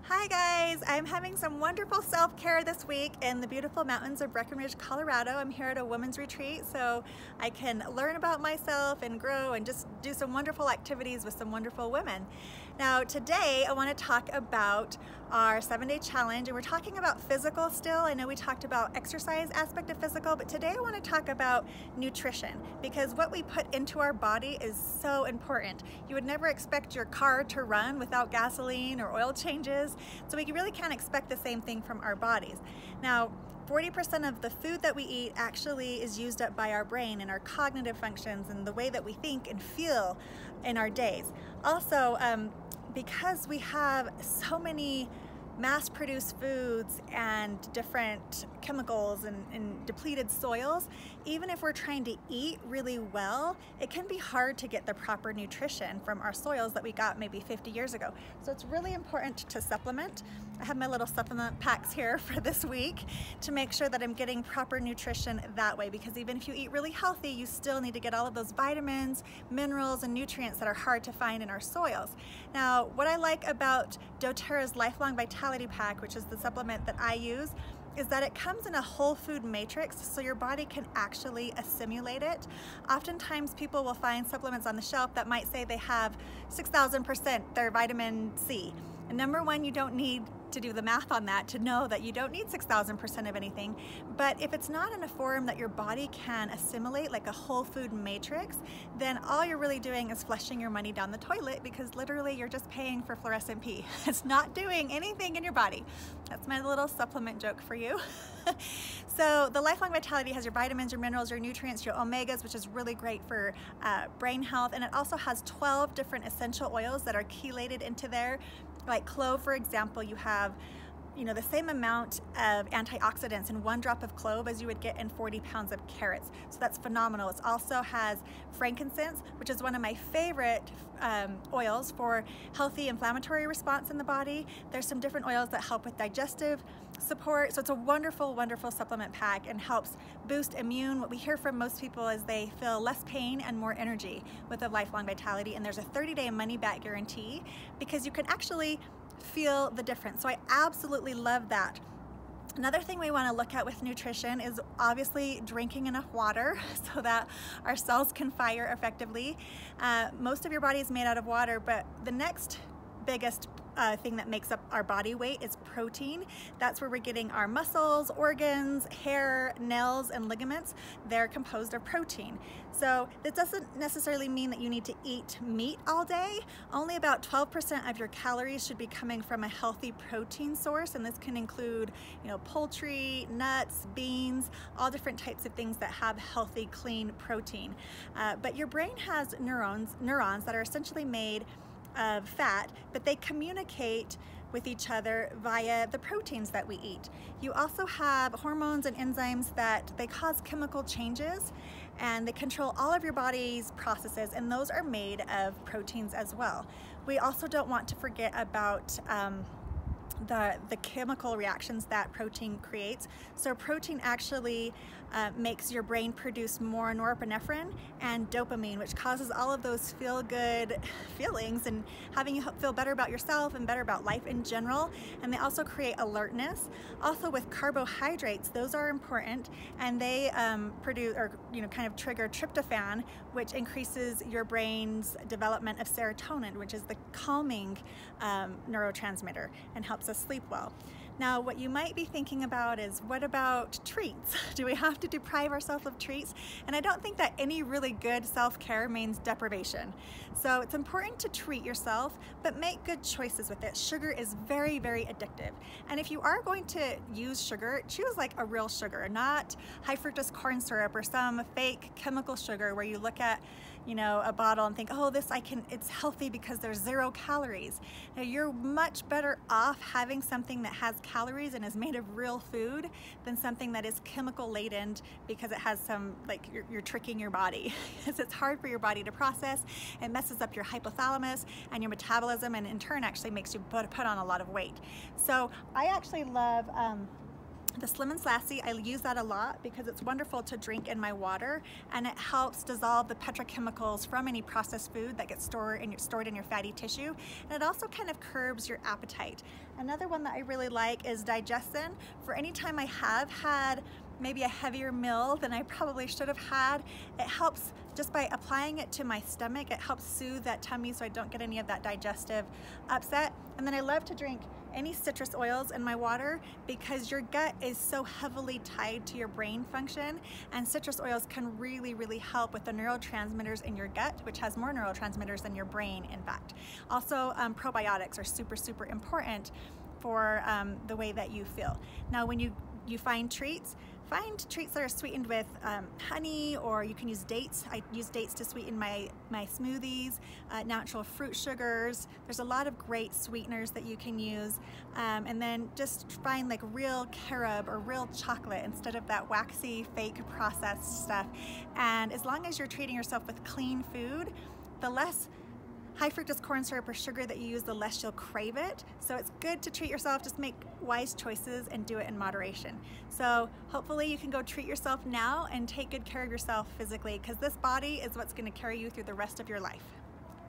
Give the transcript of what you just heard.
Hi guys, I'm having some wonderful self-care this week in the beautiful mountains of Breckenridge, Colorado. I'm here at a women's retreat so I can learn about myself and grow and just do some wonderful activities with some wonderful women. Now today I want to talk about our 7-day challenge, and we're talking about physical still. I know we talked about exercise aspect of physical, but today I want to talk about nutrition, because what we put into our body is so important. You would never expect your car to run without gasoline or oil changes, so we really can't expect the same thing from our bodies. Now, 40% of the food that we eat actually is used up by our brain and our cognitive functions and the way that we think and feel in our days. Also, because we have so many mass-produced foods and different chemicals and depleted soils, even if we're trying to eat really well, it can be hard to get the proper nutrition from our soils that we got maybe 50 years ago. So it's really important to supplement. I have my little supplement packs here for this week to make sure that I'm getting proper nutrition that way, because even if you eat really healthy, you still need to get all of those vitamins, minerals, and nutrients that are hard to find in our soils. Now, what I like about doTERRA's Lifelong Vitality Pack, which is the supplement that I use, is that it comes in a whole food matrix, so your body can actually assimilate it. Oftentimes people will find supplements on the shelf that might say they have 6,000% their vitamin C. And number one, you don't need to do the math on that to know that you don't need 6,000% of anything. But if it's not in a form that your body can assimilate, like a whole food matrix, then all you're really doing is flushing your money down the toilet, because literally you're just paying for fluorescent pee. It's not doing anything in your body. That's my little supplement joke for you. So the Lifelong Vitality has your vitamins, your minerals, your nutrients, your omegas, which is really great for brain health. And it also has 12 different essential oils that are chelated into there. Like clove, for example, you have the same amount of antioxidants in 1 drop of clove as you would get in 40 pounds of carrots. So that's phenomenal. It also has frankincense, which is one of my favorite oils for healthy inflammatory response in the body. There's some different oils that help with digestive support. So it's a wonderful, wonderful supplement pack and helps boost immune. What we hear from most people is they feel less pain and more energy with the Lifelong Vitality. And there's a 30-day money-back guarantee, because you can actually feel the difference. So I absolutely love that. Another thing we want to look at with nutrition is obviously drinking enough water so that our cells can fire effectively. Most of your body is made out of water, but the next biggest thing that makes up our body weight is protein. That's where we're getting our muscles, organs, hair, nails, and ligaments. They're composed of protein. So this doesn't necessarily mean that you need to eat meat all day. Only about 12% of your calories should be coming from a healthy protein source, and this can include, poultry, nuts, beans, all different types of things that have healthy, clean protein. But your brain has neurons that are essentially made of fat, but they communicate with each other via the proteins that we eat. You also have hormones and enzymes that they cause chemical changes, and they control all of your body's processes, and those are made of proteins as well. We also don't want to forget about the chemical reactions that protein creates. So protein actually makes your brain produce more norepinephrine and dopamine, which causes all of those feel-good feelings and having you feel better about yourself and better about life in general. And they also create alertness. Also with carbohydrates, those are important, and they produce, or kind of trigger tryptophan, which increases your brain's development of serotonin, which is the calming neurotransmitter and helps us sleep well. Now, what you might be thinking about is, what about treats? Do we have to deprive ourselves of treats? And I don't think that any really good self-care means deprivation. So it's important to treat yourself, but make good choices with it. Sugar is very, very addictive. And if you are going to use sugar, choose like a real sugar, not high fructose corn syrup or some fake chemical sugar where you look at a bottle and think, oh, it's healthy because there's 0 calories. Now, you're much better off having something that has calories and is made of real food than something that is chemical laden, because it has some, you're tricking your body. Because it's hard for your body to process. It messes up your hypothalamus and your metabolism, and in turn actually makes you put on a lot of weight. So I actually love The Slim and Sassy, I use that a lot because it's wonderful to drink in my water, and it helps dissolve the petrochemicals from any processed food that gets stored in your fatty tissue, and it also kind of curbs your appetite. Another one that I really like is Digestin. For any time I have had maybe a heavier meal than I probably should have had, it helps just by applying it to my stomach. It helps soothe that tummy so I don't get any of that digestive upset. And then I love to drink any citrus oils in my water because your gut is so heavily tied to your brain function, and citrus oils can really help with the neurotransmitters in your gut, which has more neurotransmitters than your brain, in fact. Also, probiotics are super important for the way that you feel. Now, when you find treats that are sweetened with honey, or you can use dates. I use dates to sweeten my smoothies, natural fruit sugars. There's a lot of great sweeteners that you can use. And then just find like real carob or real chocolate instead of that waxy, fake processed stuff. And as long as you're treating yourself with clean food, the less high fructose corn syrup or sugar that you use, the less you'll crave it. So it's good to treat yourself, just make wise choices and do it in moderation. So hopefully you can go treat yourself now and take good care of yourself physically, because this body is what's going to carry you through the rest of your life.